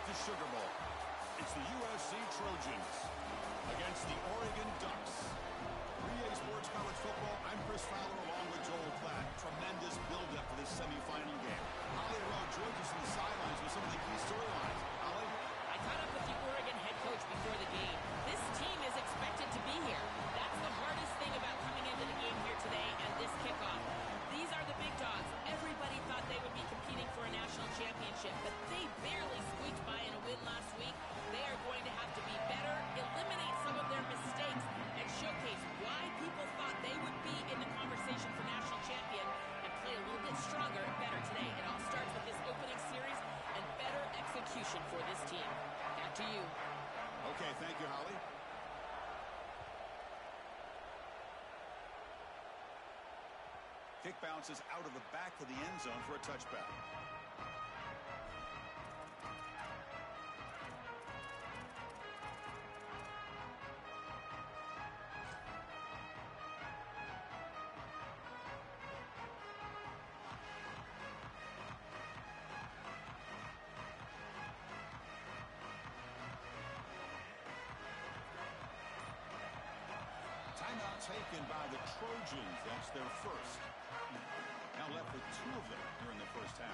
the Sugar Bowl. It's the USC Trojans against the Oregon Ducks. 3A Sports College Football, I'm Chris Fowler along with Joel Platt. Tremendous build-up for this semifinal game. Holly Rowe joins us on the sidelines with some of the key storylines. Holly? I caught up with the Oregon head coach before the game. This team is expected to be here. That's the hardest thing about coming into the game here today and this kickoff. These are the big dogs. Everybody thought they would be competing for a national championship, but they barely squeaked by in a win last week. They are going to have to be better, eliminate some of their mistakes, and showcase why people thought they would be in the conversation for national champion and play a little bit stronger and better today. It all starts with this opening series and better execution for this team. Back to you. Okay, thank you, Holly. Kick bounces out of the back of the end zone for a touchback. Timeout taken by the Trojans. That's their first. Now left with 2 of them during the first half.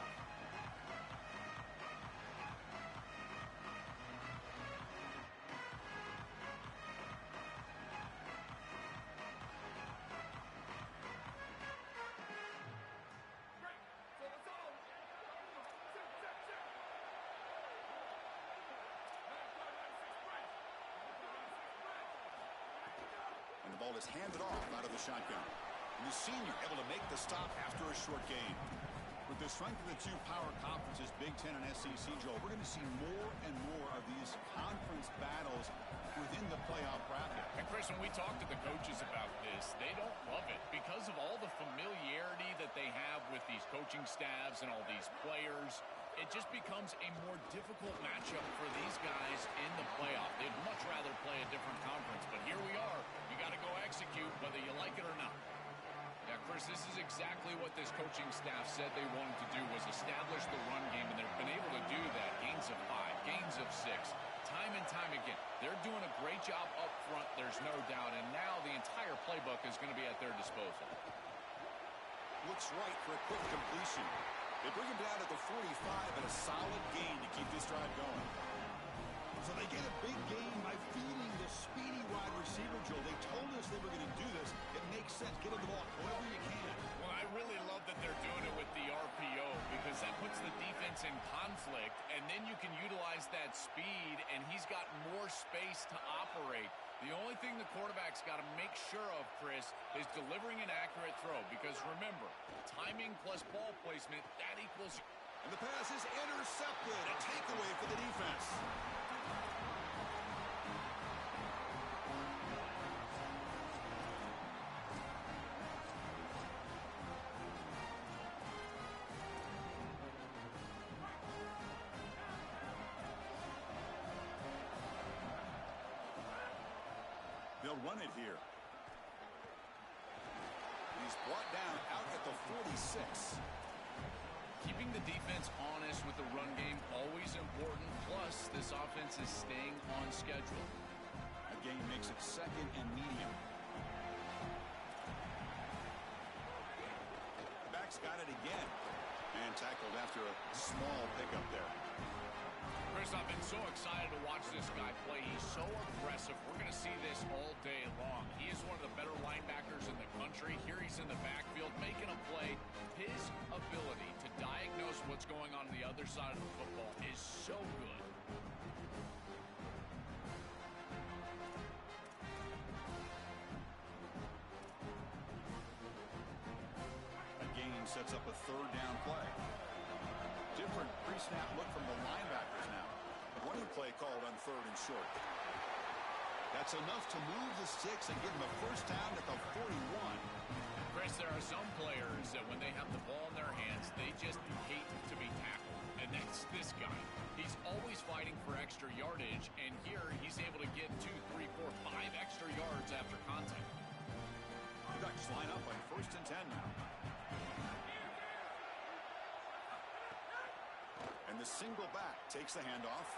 And the ball is handed off out of the shotgun. And the senior able to make the stop after a short gain. With the strength of the 2 power conferences, Big Ten and SEC, Joel, we're going to see more and more of these conference battles within the playoff bracket. And Chris, when we talk to the coaches about this, they don't love it because of all the familiarity that they have with these coaching staffs and all these players. It just becomes a more difficult matchup for these guys in the playoff. They'd much rather play a different conference, but here we are. You got to go execute whether you like it or not. Yeah, Chris, this is exactly what this coaching staff said they wanted to do, was establish the run game, and they've been able to do that. Gains of 5, gains of 6, time and time again. They're doing a great job up front, there's no doubt, and now the entire playbook is going to be at their disposal. Looks right for a quick completion. They bring him down at the 45 and a solid gain to keep this drive going. So they get a big gain by feeding the speedy wide receiver, Joel. They told us they were going to do this. It makes sense. Get him the ball wherever you can. Well, I really love that they're doing it with the RPO because that puts the defense in conflict, and then you can utilize that speed, and he's got more space to operate. The only thing the quarterback's got to make sure of, Chris, is delivering an accurate throw because, remember, timing plus ball placement, that equals... And the pass is intercepted. A takeaway for the defense. They'll run it here. He's brought down out at the 46. Keeping the defense honest with the run game, always important. Plus, this offense is staying on schedule. A gain makes it 2nd and medium. Back's got it again. And tackled after a small pickup there. Chris, I've been so excited to watch this guy play. He's so aggressive. We're going to see this all day long. He is one of the better linebackers in the country. Here he's in the backfield making a play. His ability to diagnose what's going on the other side of the football is so good. A gain sets up a 3rd down play. Different pre-snap look from the linebackers now. Running play called on 3rd and short. That's enough to move the sticks and give them a first down at the 41. Chris, there are some players that when they have the ball in their hands, they just hate to be tackled. And that's this guy. He's always fighting for extra yardage, and here he's able to get 2, 3, 4, 5 extra yards after contact. The Ducks line up on 1st and 10 now. And the single back takes the handoff.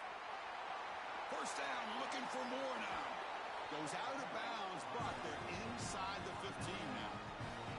First down, looking for more now. Goes out of bounds, but they're inside the 15 now.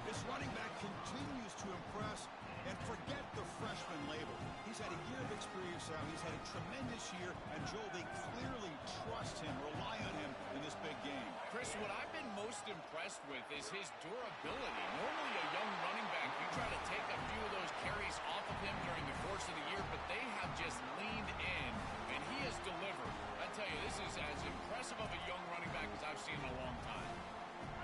This running back continues to impress, and forget the freshman label. He's had a year of experience now. He's had a tremendous year, and Joel, they clearly trust him, rely on him in this big game. Chris, what I've been most impressed with is his durability. Normally a young running back, you try to take a few of those carries off of him during the course of the year, but they have just leaned in, and he has delivered. I tell you, this is as impressive of a young running back as I've seen in a long time.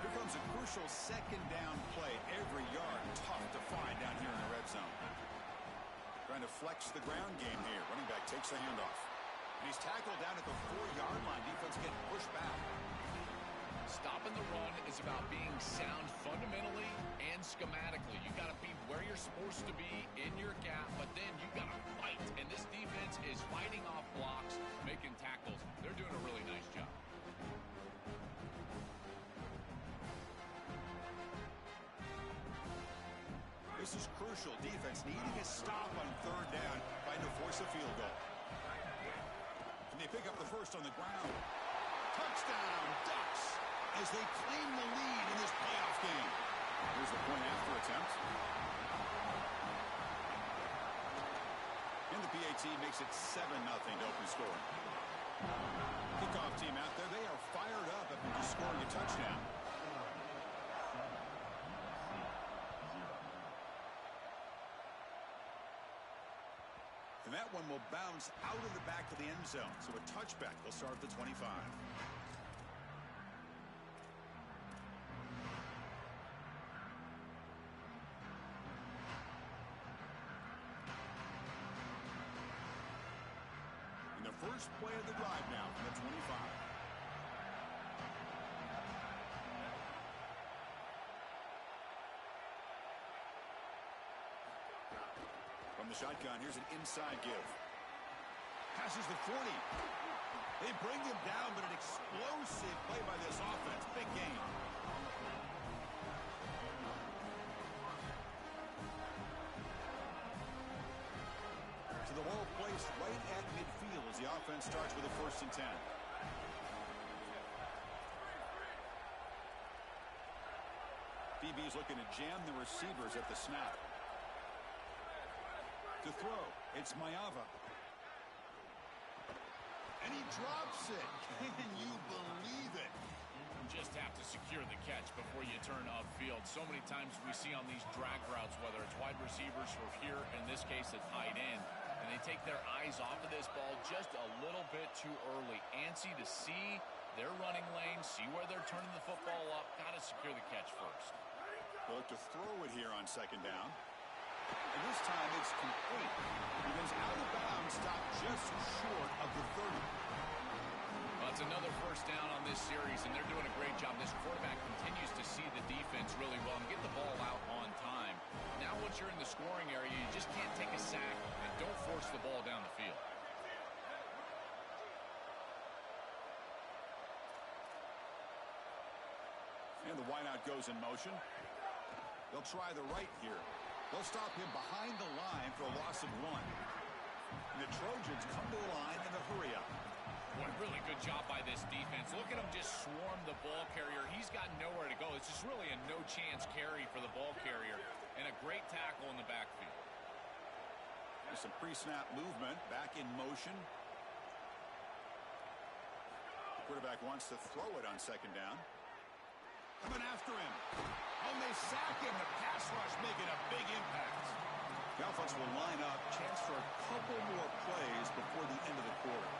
Here comes a crucial second down play. Every yard tough to find down here in the red zone. Trying to flex the ground game here. Running back takes the handoff. And he's tackled down at the 4-yard line. Defense getting pushed back. Stopping the run is about being sound fundamentally and schematically. You got to be where you're supposed to be in your gap, but then you got to fight. And this defense is fighting off blocks, making tackles. They're doing a really nice job. This is crucial. Defense needing a stop on third down, trying to force a field goal. Can they pick up the first on the ground? Touchdown, Ducks, as they claim the lead in this playoff game. Here's the point after attempt. And the PAT makes it 7-0 to open scoring. Kickoff team out there. They are fired up after just scoring a touchdown. And that one will bounce out of the back of the end zone. So a touchback will start at the 25. And the first play of the drive now from the 25. From the shotgun, here's an inside give. Passes the 40. They bring him down, but an explosive play by this offense. Big game. So the ball placed right at midfield as the offense starts with a 1st and 10. DB's looking to jam the receivers at the snap. To throw, it's Mayava. And he drops it. Can you believe it? Just have to secure the catch before you turn upfield. So many times we see on these drag routes, whether it's wide receivers or here, in this case, at tight end, and they take their eyes off of this ball just a little bit too early. Antsy to see their running lane, see where they're turning the football up. Got to secure the catch first. They'll look to throw it here on 2nd down. And this time it's complete. He goes out of bounds, stopped just short of the 30. Well, it's another 1st down on this series, and they're doing a great job. This quarterback continues to see the defense really well and get the ball out on time. Now once you're in the scoring area, you just can't take a sack and don't force the ball down the field. And the wideout goes in motion. They'll try the right here. They'll stop him behind the line for a loss of 1. And the Trojans come to the line in a hurry up. What a really good job by this defense. Look at him just swarm the ball carrier. He's got nowhere to go. It's just really a no-chance carry for the ball carrier. And a great tackle in the backfield. There's some pre-snap movement. Back in motion. The quarterback wants to throw it on 2nd down. Coming after him. And they sack him. The pass rush making a big impact. The offense will line up. Chance for a couple more plays before the end of the quarter.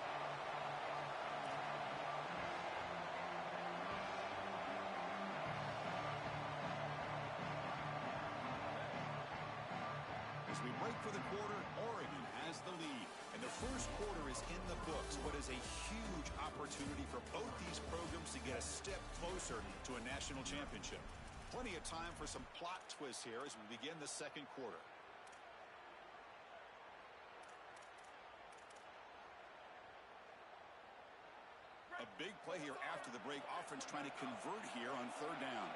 As we break for the quarter, Oregon has the lead. And the first quarter is in the books. What is a huge opportunity for both these programs to get a step closer to a national championship. Plenty of time for some plot twists here as we begin the 2nd quarter. A big play here after the break. Offense trying to convert here on 3rd down.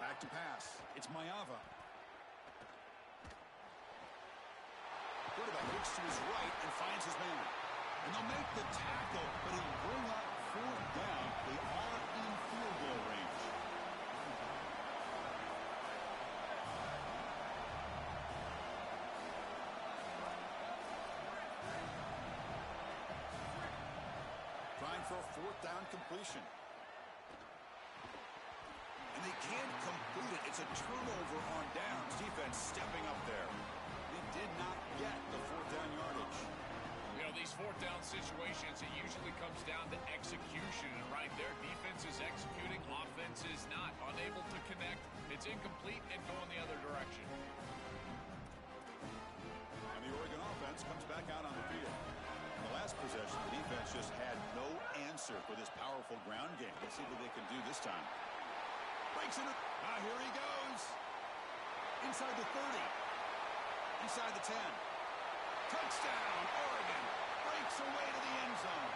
Back to pass. It's Mayava. quarterback looks to his right and finds his man. And they'll make the tackle, but he'll bring up fourth down. They are in field goal range. Trying for a fourth down completion. And they can't complete it. It's a turnover on downs. Defense stepping up there. They did not get the fourth down yardage. You know, these fourth down situations, it usually comes down to execution. And right there, defense is executing, offense is not. Unable to connect. It's incomplete and going the other direction. And the Oregon offense comes back out on the field. In the last possession, the defense just had no answer for this powerful ground game. Let's see what they can do this time. Breaks into... here he goes. Inside the 30. Inside the 10. Touchdown, Oregon. Breaks away to the end zone.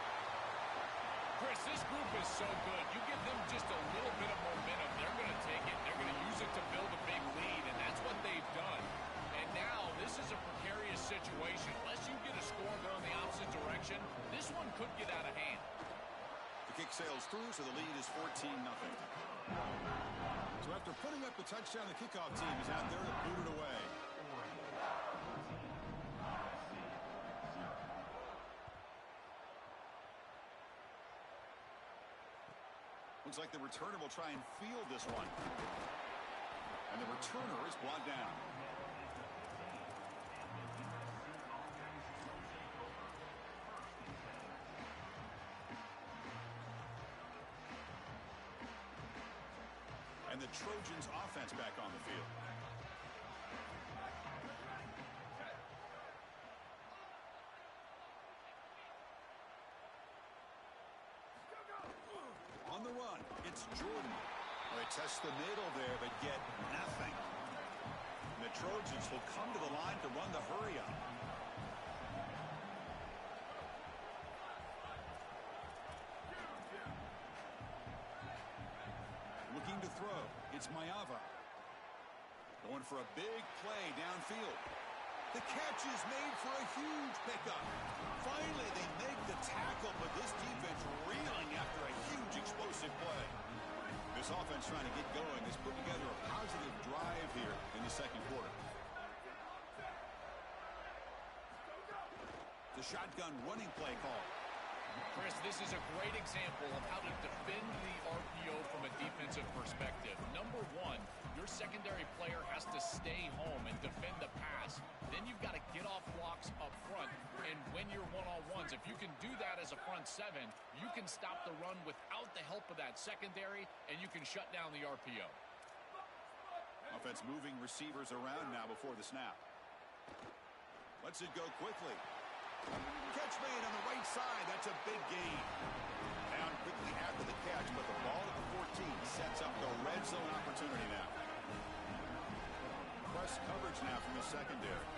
Chris, this group is so good. You give them just a little bit of momentum, they're going to take it. They're going to use it to build a big lead, and that's what they've done. And now this is a precarious situation. Unless you get a score going the opposite direction, this one could get out of hand. The kick sails through, so the lead is 14-0. So after putting up the touchdown, the kickoff team is out there to boot it away. Looks like the returner will try and field this one. And the returner is brought down. And the Trojans offense back on the field. On the run, it's Jordan. They test the middle there, but get nothing. And the Trojans will come to the line to run the hurry up. Looking to throw. It's Mayava. Going for a big play downfield. The catch is made for a huge pickup. Finally, they make the tackle, but this defense reeling after a huge explosive play. This offense trying to get going has put together a positive drive here in the second quarter. The shotgun running play call. Chris, this is a great example of how to defend the RPO from a defensive perspective. Number one, your secondary player has to stay home and defend the pass. Then you've got to get off blocks up front and win your one-on-ones. If you can do that as a front seven, you can stop the run without the help of that secondary, and you can shut down the RPO. Offense moving receivers around now before the snap. Lets it go quickly. Catch made on the right side. That's a big gain. Down quickly after the catch, but the ball at the 14 sets up the red zone opportunity now. Press coverage now from the secondary.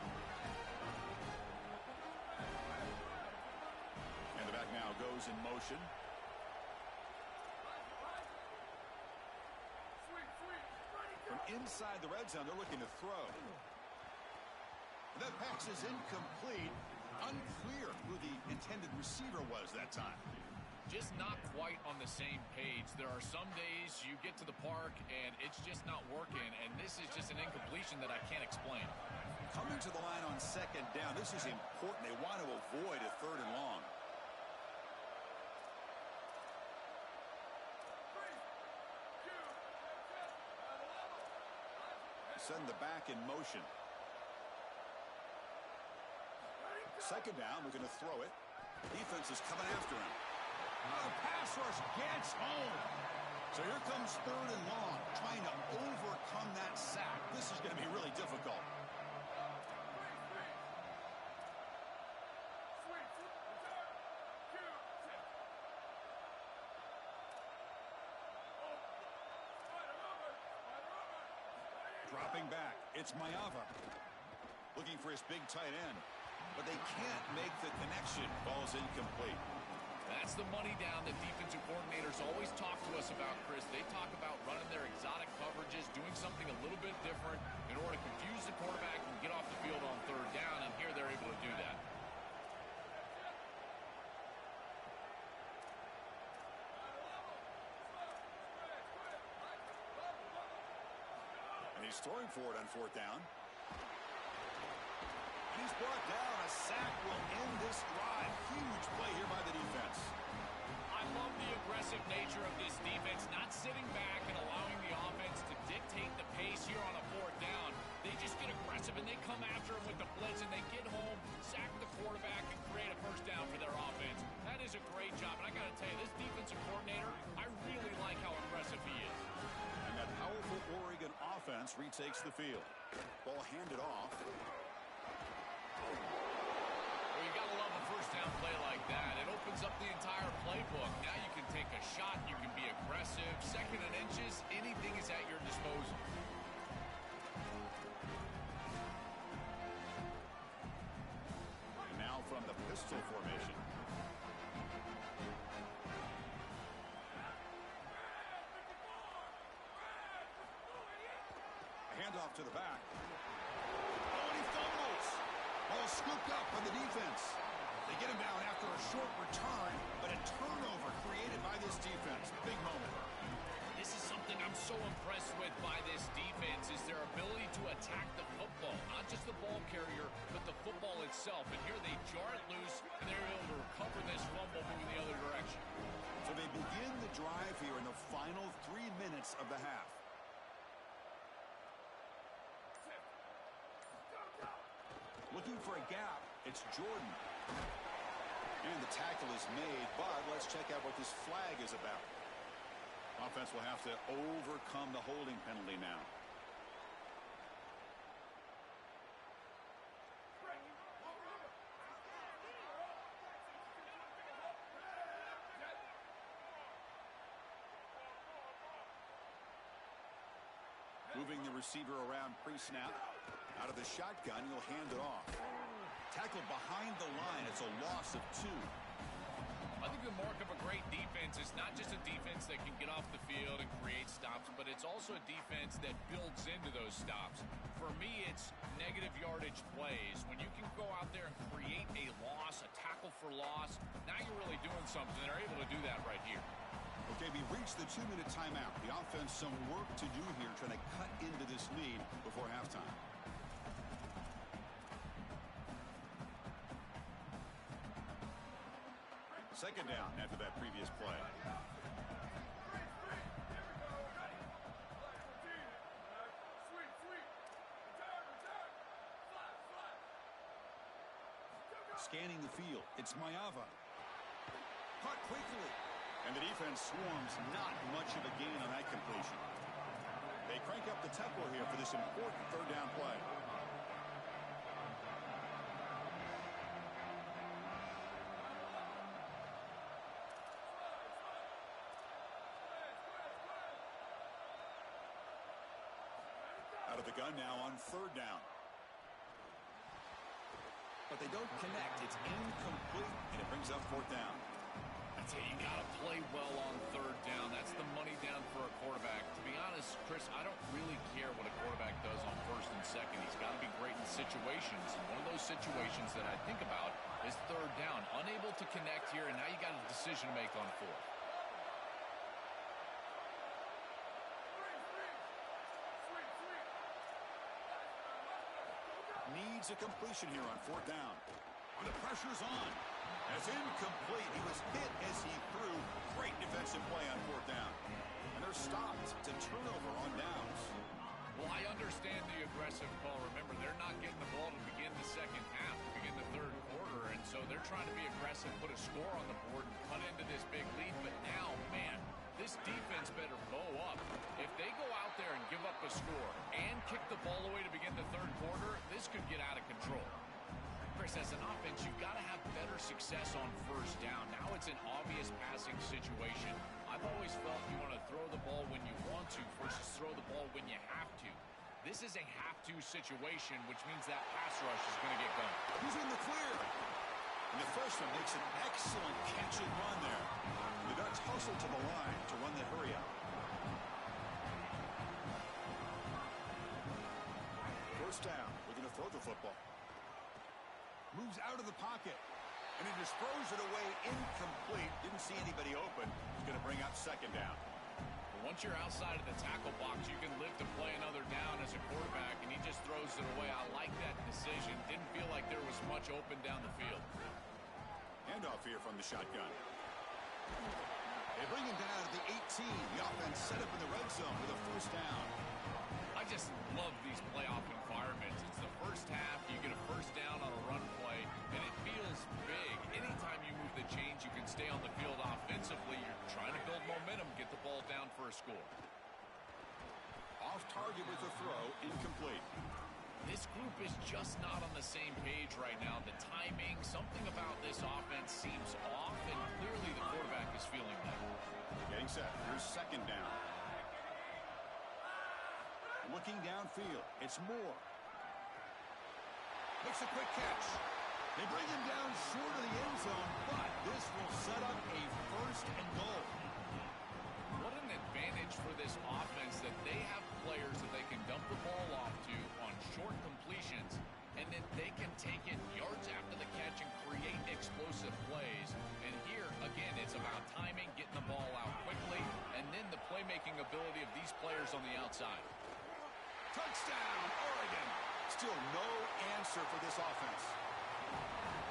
And the back now goes in motion. From inside the red zone, they're looking to throw. That pass is incomplete. Unclear who the intended receiver was that time. Just not quite on the same page. There are some days you get to the park and it's just not working, and this is just an incompletion that I can't explain. Coming to the line on second down, this is important. They want to avoid a third and long. Send the back in motion. Second down, we're going to throw it. Defense is coming after him. Oh, pass rush gets home. So here comes third and long, trying to overcome that sack. This is going to be really difficult. Dropping back, it's Mayava. Looking for his big tight end. But they can't make the connection. Ball's incomplete. That's the money down that defensive coordinators always talk to us about, Chris. They talk about running their exotic coverages, doing something a little bit different in order to confuse the quarterback and get off the field on third down, and here they're able to do He's throwing for it on fourth down. And he's brought down. A sack will end this drive. Huge play here by the defense. I love the aggressive nature of this defense, not sitting back and allowing the offense to dictate the pace here on a fourth down. They just get aggressive and they come after him with the blitz, and they get home, sack the quarterback, and create a first down for their offense. That is a great job, and I got to tell you, this defensive coordinator, I really like how aggressive he is. And that powerful Oregon offense retakes the field. Ball handed off. Well, you got to love a first down play like that. It opens up the entire playbook. Now you can take a shot. You can be aggressive. Second and inches, anything is at your disposal. And now from the pistol formation. A handoff to the back. Oh, and he fumbles. Ball scooped up by the defense. They get him down after a short return, but a turnover created by this defense. Big moment. This is something I'm so impressed with by this defense, is their ability to attack the football. Not just the ball carrier, but the football itself. And here they jar it loose, and they're able to recover this fumble moving the other direction. So they begin the drive here in the final 3 minutes of the half. Looking for a gap, it's Jordan. And the tackle is made, but let's check out what this flag is about. Offense will have to overcome the holding penalty now. Moving the receiver around pre-snap. Out of the shotgun, he'll hand it off. Tackle behind the line. It's a loss of 2. I think the mark of a great defense is not just a defense that can get off the field and create stops, but it's also a defense that builds into those stops. For me, it's negative yardage plays. When you can go out there and create a loss, a tackle for loss, now you're really doing something. They're able to do that right here. Okay, we reached the 2-minute timeout. The offense some work to do here, trying to cut into this lead before halftime. Second down after that previous play. Scanning the field, it's Mayava. Caught quickly. And the defense swarms, not much of a gain on that completion. They crank up the tempo here for this important third down play. Out of the gun now on third down. But they don't connect. It's incomplete, and it brings up fourth down. I'd say you got to play well on third down. That's the money down for a quarterback. To be honest, Chris, I don't really care what a quarterback does on first and second. He's got to be great in situations. And one of those situations that I think about is third down. Unable to connect here, and now you got a decision to make on fourth. Needs a completion here on fourth down. The pressure's on. It's incomplete. He was hit as he threw. Great defensive play on fourth down. And they're stopped. It's a turnover on downs. Well, I understand the aggressive call. Remember, they're not getting the ball to begin the second half, to begin the third quarter. And so they're trying to be aggressive, put a score on the board, and cut into this big lead. But now, man, this defense better bow up. If they go out there and give up a score and kick the ball away to begin the third quarter, this could get out of control. Chris, as an offense, you've got to have better success on first down. Now it's an obvious passing situation. I've always felt you want to throw the ball when you want to versus throw the ball when you have to. This is a have-to situation, which means that pass rush is going to get going. He's in the clear. And the freshman makes an excellent catch and run there. The Ducks hustle to the line to run the hurry out. First down. We're going to throw the football. Moves out of the pocket. And he just throws it away incomplete. Didn't see anybody open. He's going to bring up second down. Once you're outside of the tackle box, you can live to play another down as a throws it away. I like that decision. Didn't feel like there was much open down the field. Handoff here from the shotgun. They bring him down at the 18. The offense set up in the red zone with a first down. I just love these playoff environments. It's the first half. You get a first down on a run play, and it feels big. Anytime you move the chains, you can stay on the field offensively. You're trying to build momentum, get the ball down for a score. Off target with the throw, incomplete. This group is just not on the same page right now. The timing, something about this offense seems off, and clearly the quarterback is feeling that. Getting set. Here's second down. Looking downfield. It's Moore. Makes a quick catch. They bring him down short of the end zone, but this will set up a first and goal. What an advantage for this offense that they have players that they can dump the ball off to on short completions, and then they can take it yards after the catch and create explosive plays. And here, again, it's about timing, getting the ball out quickly, and then the playmaking ability of these players on the outside. Touchdown, Oregon. Still no answer for this offense.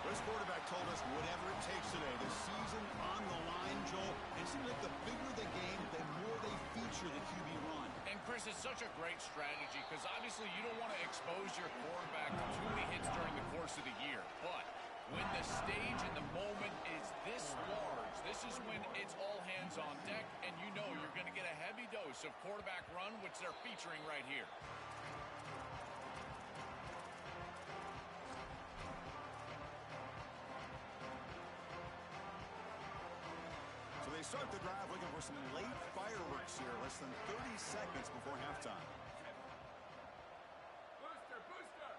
This quarterback told us whatever it takes today. The season on the line, Joel. It seems like the bigger the game, the more they feature the QB run. And, Chris, it's such a great strategy because obviously you don't want to expose your quarterback to too many hits during the course of the year. But when the stage and the moment is this large, this is when it's all hands on deck, and you know you're going to get a heavy dose of quarterback run, which they're featuring right here. So they start the drive looking for some late fireworks here, less than 30 seconds before halftime. Booster, booster.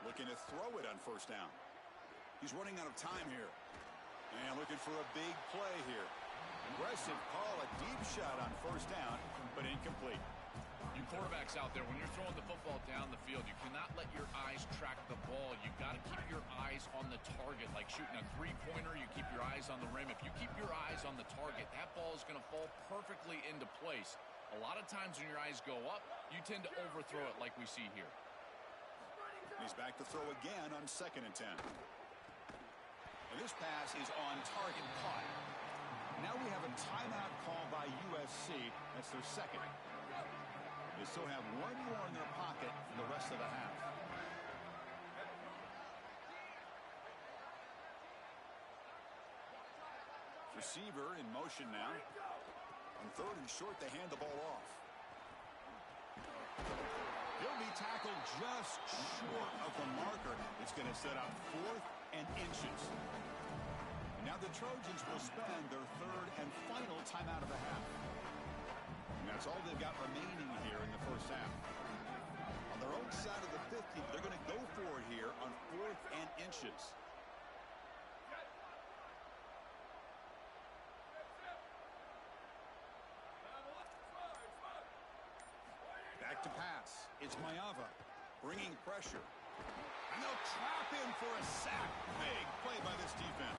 Looking to throw it on first down. He's running out of time here. And looking for a big play here. Aggressive call, a deep shot on first down, but incomplete. You quarterbacks out there, when you're throwing the football down the field, you cannot let your eyes track the ball. You've got to keep your eyes on the target. Like shooting a three-pointer, you keep your eyes on the rim. If you keep your eyes on the target, that ball is going to fall perfectly into place. A lot of times when your eyes go up, you tend to overthrow it like we see here. He's back to throw again on 2nd and 10. And this pass is on target, caught. Now we have a timeout call by USC. That's their second. They still have one more in their pocket for the rest of the half. Receiver in motion now. On 3rd and short, they hand the ball off. He'll be tackled just short of the marker. It's going to set up 4th and inches. Now the Trojans will spend their 3rd and final timeout of the half. And that's all they've got remaining here in the first half. On their own side of the 50, they're going to go for it here on 4th and inches. Back to pass. It's Mayava bringing pressure. And they'll trap him for a sack. Big play by this defense.